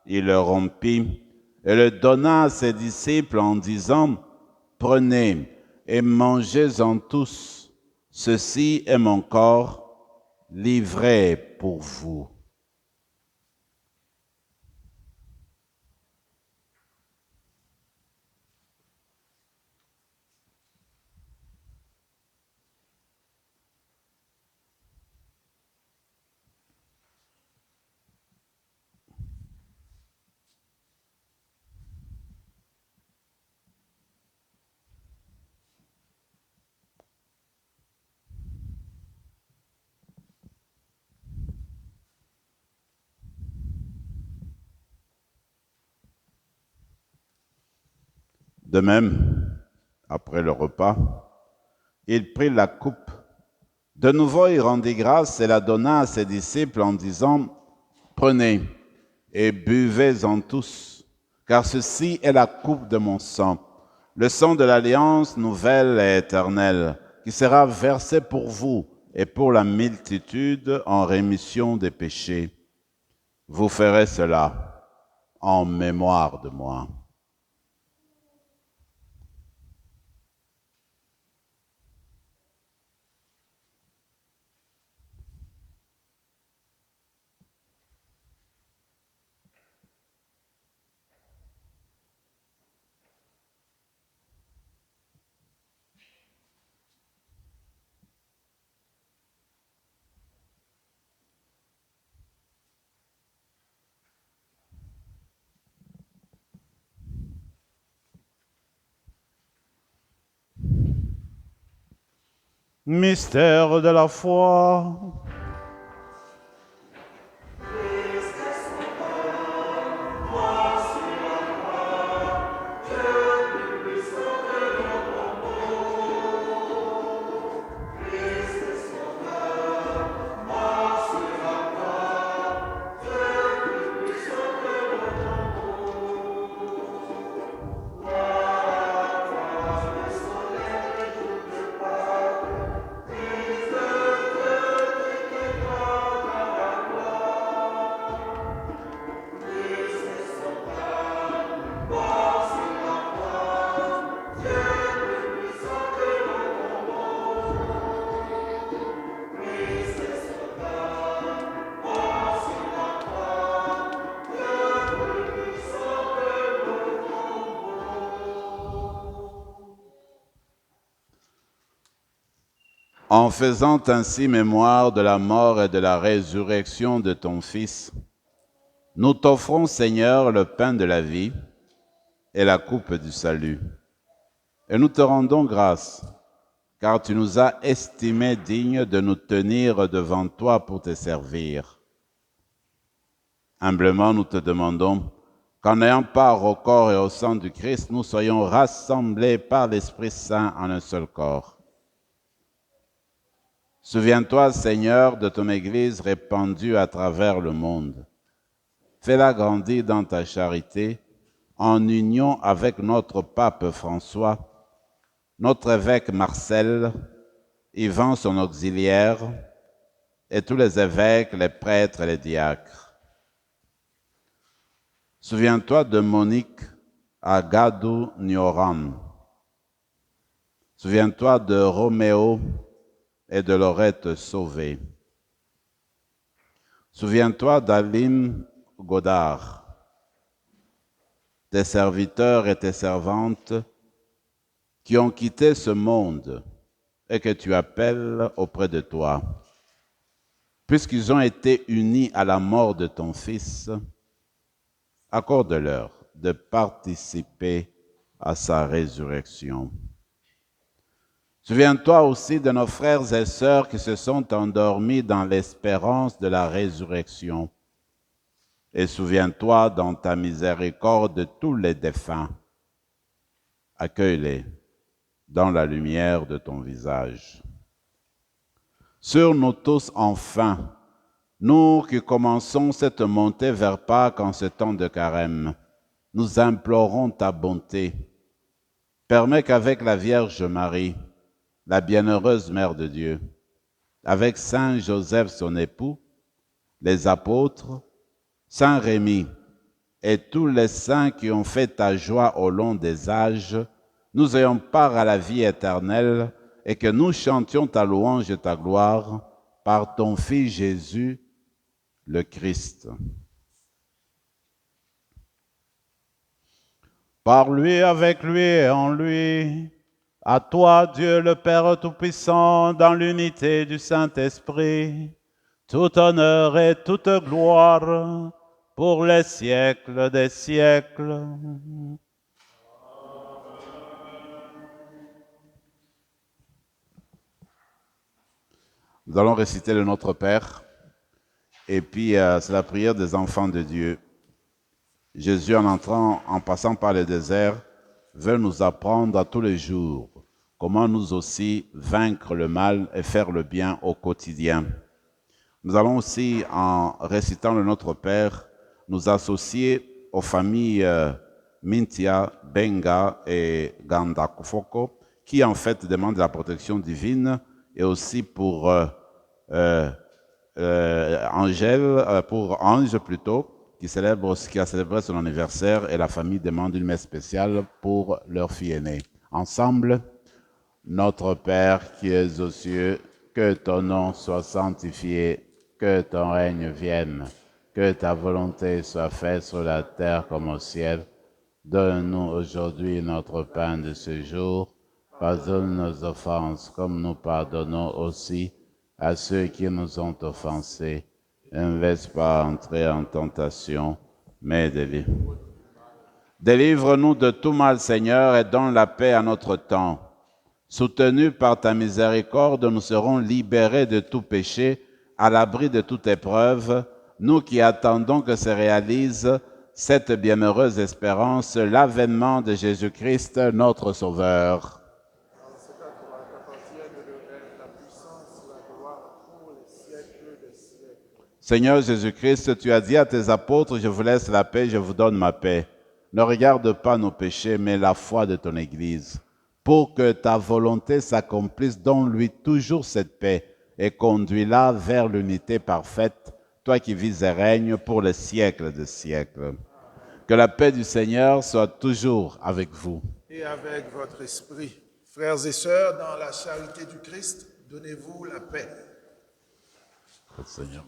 il le rompit et le donna à ses disciples en disant, « Prenez et mangez-en tous. Ceci est mon corps livré pour vous. » De même, après le repas, il prit la coupe. De nouveau, il rendit grâce et la donna à ses disciples en disant, « Prenez et buvez-en tous, car ceci est la coupe de mon sang, le sang de l'alliance nouvelle et éternelle, qui sera versé pour vous et pour la multitude en rémission des péchés. Vous ferez cela en mémoire de moi. Mystère de la foi. En faisant ainsi mémoire de la mort et de la résurrection de ton Fils, nous t'offrons, Seigneur, le pain de la vie et la coupe du salut. Et nous te rendons grâce, car tu nous as estimés dignes de nous tenir devant toi pour te servir. Humblement, nous te demandons qu'en ayant part au corps et au sang du Christ, nous soyons rassemblés par l'Esprit Saint en un seul corps. Souviens-toi, Seigneur, de ton Église répandue à travers le monde. Fais-la grandir dans ta charité, en union avec notre pape François, notre évêque Marcel, Yvan son auxiliaire, et tous les évêques, les prêtres et les diacres. Souviens-toi de Monique Agadou Nyoram. Souviens-toi de Roméo et de Laurette Sauvé. Souviens-toi d'Aline Godard, tes serviteurs et tes servantes qui ont quitté ce monde et que tu appelles auprès de toi. Puisqu'ils ont été unis à la mort de ton Fils, accorde-leur de participer à sa résurrection. Souviens-toi aussi de nos frères et sœurs qui se sont endormis dans l'espérance de la résurrection. Et souviens-toi dans ta miséricorde de tous les défunts. Accueille-les dans la lumière de ton visage. Sur nous tous enfin, nous qui commençons cette montée vers Pâques en ce temps de carême, nous implorons ta bonté. Permets qu'avec la Vierge Marie, la bienheureuse Mère de Dieu, avec Saint Joseph son époux, les apôtres, Saint Rémy et tous les saints qui ont fait ta joie au long des âges, nous ayons part à la vie éternelle et que nous chantions ta louange et ta gloire par ton Fils Jésus, le Christ. Par lui, avec lui et en lui, à toi, Dieu le Père Tout-Puissant, dans l'unité du Saint-Esprit, tout honneur et toute gloire pour les siècles des siècles. Nous allons réciter le Notre Père, et puis c'est la prière des enfants de Dieu. Jésus, en passant par le désert, veut nous apprendre à tous les jours comment nous aussi vaincre le mal et faire le bien au quotidien. Nous allons aussi, en récitant le Notre Père, nous associer aux familles Mintia, Benga et Gandakufoko qui en fait demande la protection divine, et aussi pour Ange plutôt, qui a célébré son anniversaire, et la famille demande une messe spéciale pour leur fille aînée. Ensemble, notre Père qui es aux cieux, que ton nom soit sanctifié, que ton règne vienne, que ta volonté soit faite sur la terre comme au ciel. Donne-nous aujourd'hui notre pain de ce jour. Pardonne nos offenses comme nous pardonnons aussi à ceux qui nous ont offensés. Ne nous laisse pas entrer en tentation, mais délivre-nous de tout mal, Seigneur, et donne la paix à notre temps. Soutenus par ta miséricorde, nous serons libérés de tout péché, à l'abri de toute épreuve, nous qui attendons que se réalise cette bienheureuse espérance, l'avènement de Jésus-Christ, notre Sauveur. Seigneur Jésus-Christ, tu as dit à tes apôtres, je vous laisse la paix, je vous donne ma paix. Ne regarde pas nos péchés, mais la foi de ton Église. Pour que ta volonté s'accomplisse, donne-lui toujours cette paix et conduis-la vers l'unité parfaite, toi qui vis et règnes pour les siècles des siècles. Que la paix du Seigneur soit toujours avec vous. Et avec votre esprit. Frères et sœurs, dans la charité du Christ, donnez-vous la paix. Seigneur.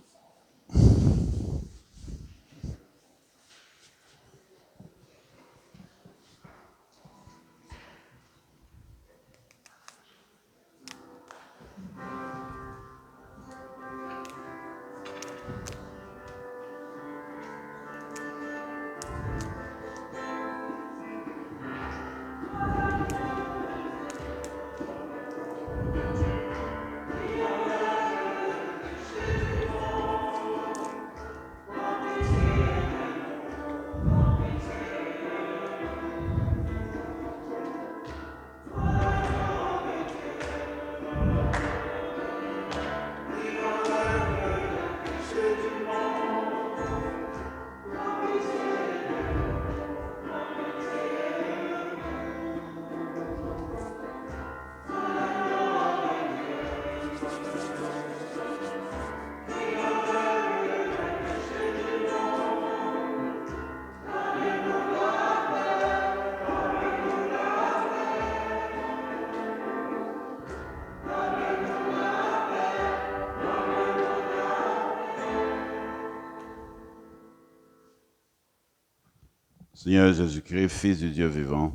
Seigneur Jésus-Christ, Fils du Dieu vivant,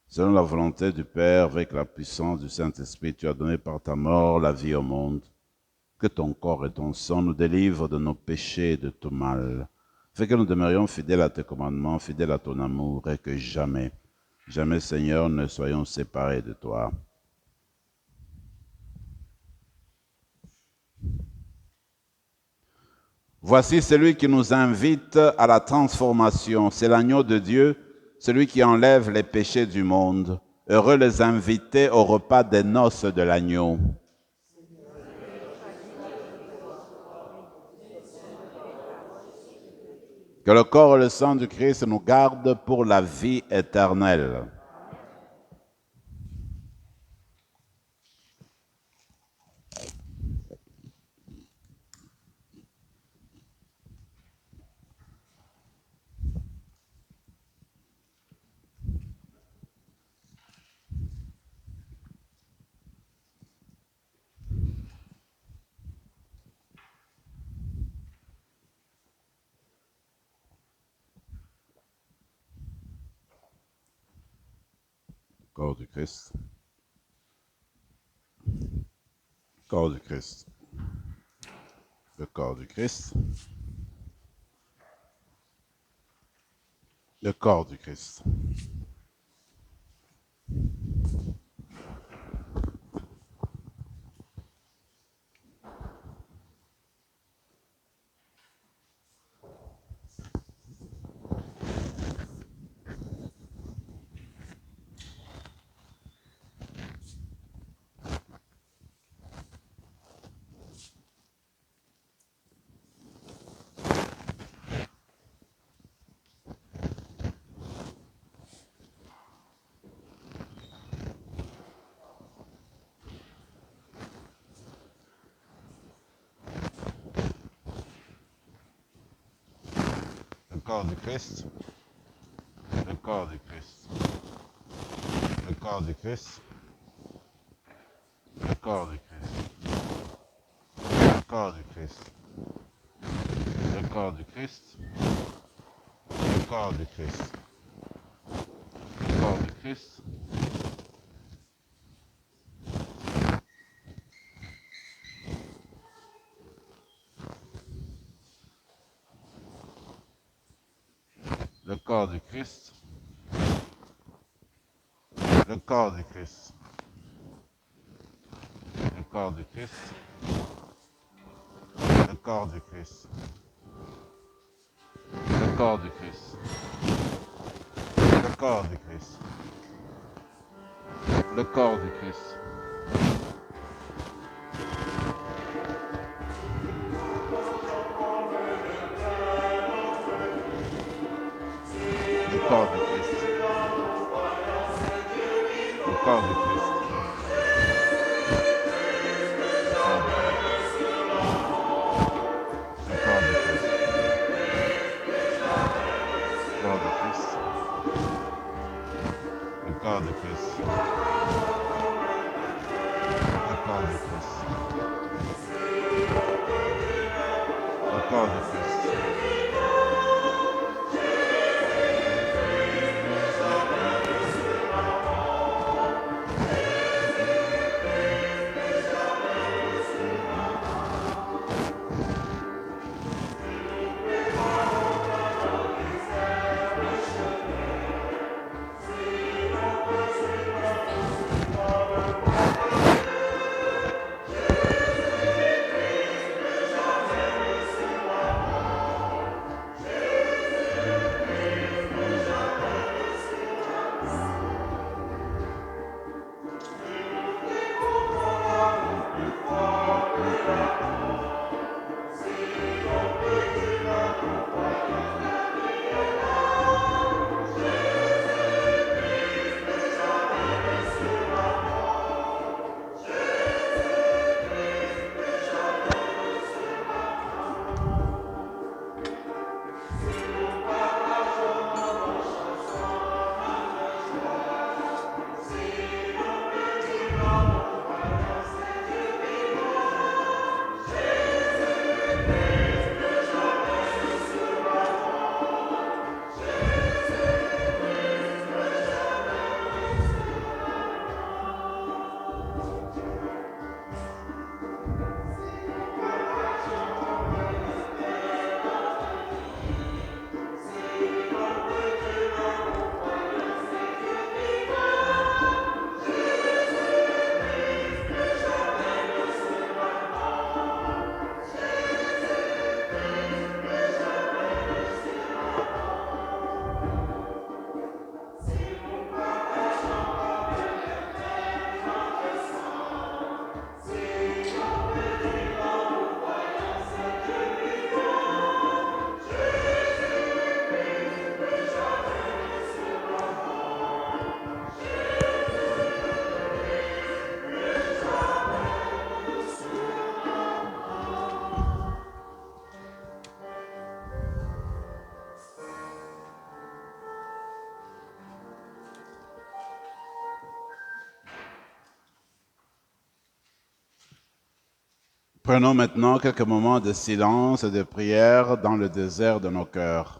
selon la volonté du Père, avec la puissance du Saint-Esprit, tu as donné par ta mort la vie au monde. Que ton corps et ton sang nous délivrent de nos péchés et de tout mal. Fais que nous demeurions fidèles à tes commandements, fidèles à ton amour, et que jamais, jamais, Seigneur, ne soyons séparés de toi. Voici celui qui nous invite à la transformation. C'est l'agneau de Dieu, celui qui enlève les péchés du monde. Heureux les invités au repas des noces de l'agneau. Que le corps et le sang du Christ nous gardent pour la vie éternelle. Corps du Christ. Corps du Christ. Le corps du Christ. Le corps du Christ. corps du Christ, le corps du Christ, le corps du Christ, le corps du Christ, le corps du Christ, le corps du Christ, le corps du Christ, le corps du Christ, le corps du Christ, le corps du Christ, le corps du Christ, le corps du Christ, le corps du Christ, le corps du Christ, le corps du Christ, le corps du Christ, le corps du Christ. Le corps du Christ. Le corps du Christ. Le corps du Christ. Prenons maintenant quelques moments de silence et de prière dans le désert de nos cœurs.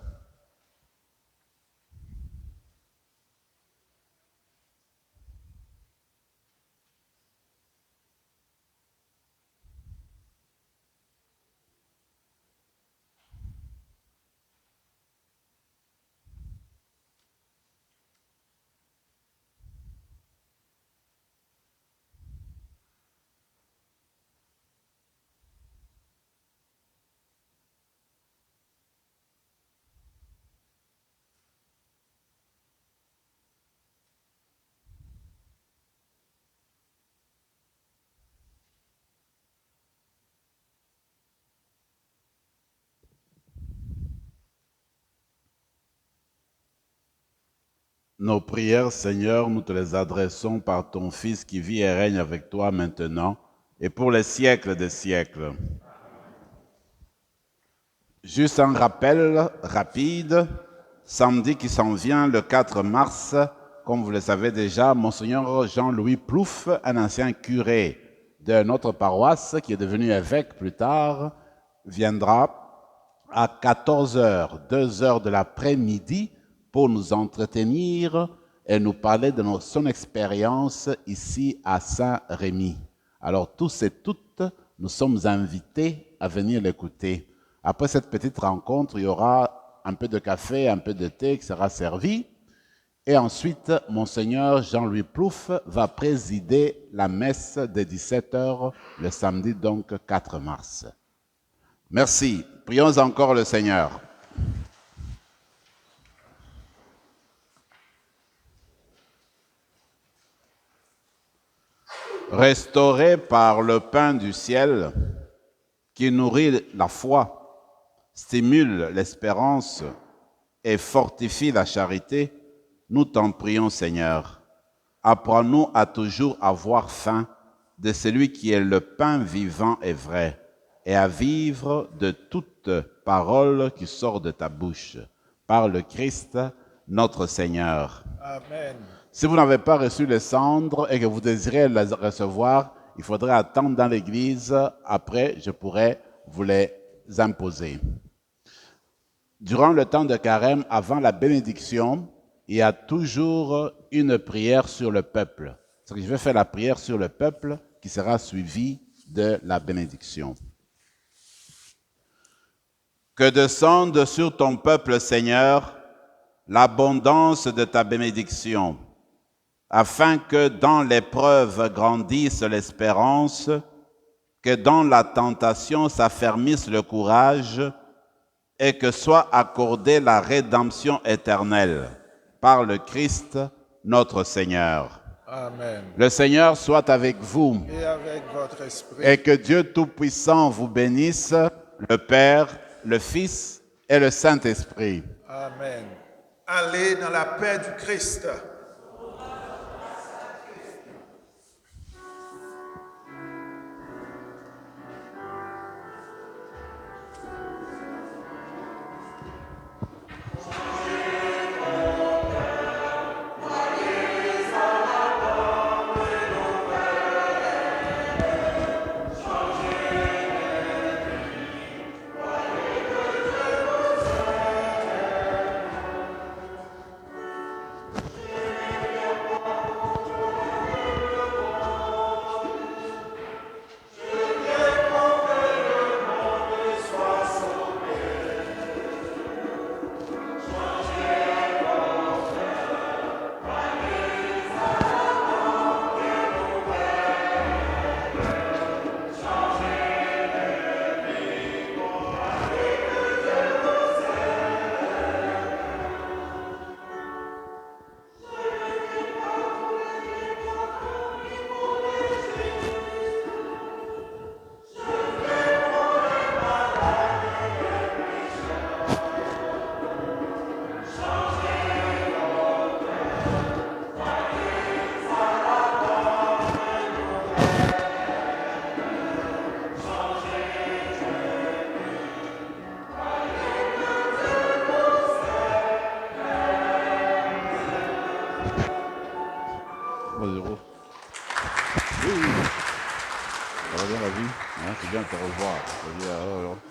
Nos prières, Seigneur, nous te les adressons par ton Fils qui vit et règne avec toi maintenant et pour les siècles des siècles. Juste un rappel rapide, samedi qui s'en vient, le 4 mars, comme vous le savez déjà, Monseigneur Jean-Louis Plouffe, un ancien curé de notre paroisse, qui est devenu évêque plus tard, viendra à 14h, 2h de l'après-midi, pour nous entretenir et nous parler de son expérience ici à Saint-Rémy. Alors tous et toutes, nous sommes invités à venir l'écouter. Après cette petite rencontre, il y aura un peu de café, un peu de thé qui sera servi. Et ensuite, Monseigneur Jean-Louis Plouffe va présider la messe de 17h le samedi, donc 4 mars. Merci. Prions encore le Seigneur. Restauré par le pain du ciel qui nourrit la foi, stimule l'espérance et fortifie la charité, nous t'en prions, Seigneur. Apprends-nous à toujours avoir faim de celui qui est le pain vivant et vrai, et à vivre de toute parole qui sort de ta bouche, par le Christ, notre Seigneur. Amen. Si vous n'avez pas reçu les cendres et que vous désirez les recevoir, il faudrait attendre dans l'église. Après, je pourrai vous les imposer. Durant le temps de carême, avant la bénédiction, il y a toujours une prière sur le peuple. Je vais faire la prière sur le peuple qui sera suivie de la bénédiction. Que descende sur ton peuple, Seigneur, l'abondance de ta bénédiction, afin que dans l'épreuve grandisse l'espérance, que dans la tentation s'affermisse le courage, et que soit accordée la rédemption éternelle par le Christ, notre Seigneur. Amen. Le Seigneur soit avec vous Et avec votre esprit. et que Dieu Tout-Puissant vous bénisse, le Père, le Fils et le Saint-Esprit. Amen. Allez dans la paix du Christ. Bonjour. Oui. Ça va bien la vie, hein? C'est bien de te revoir.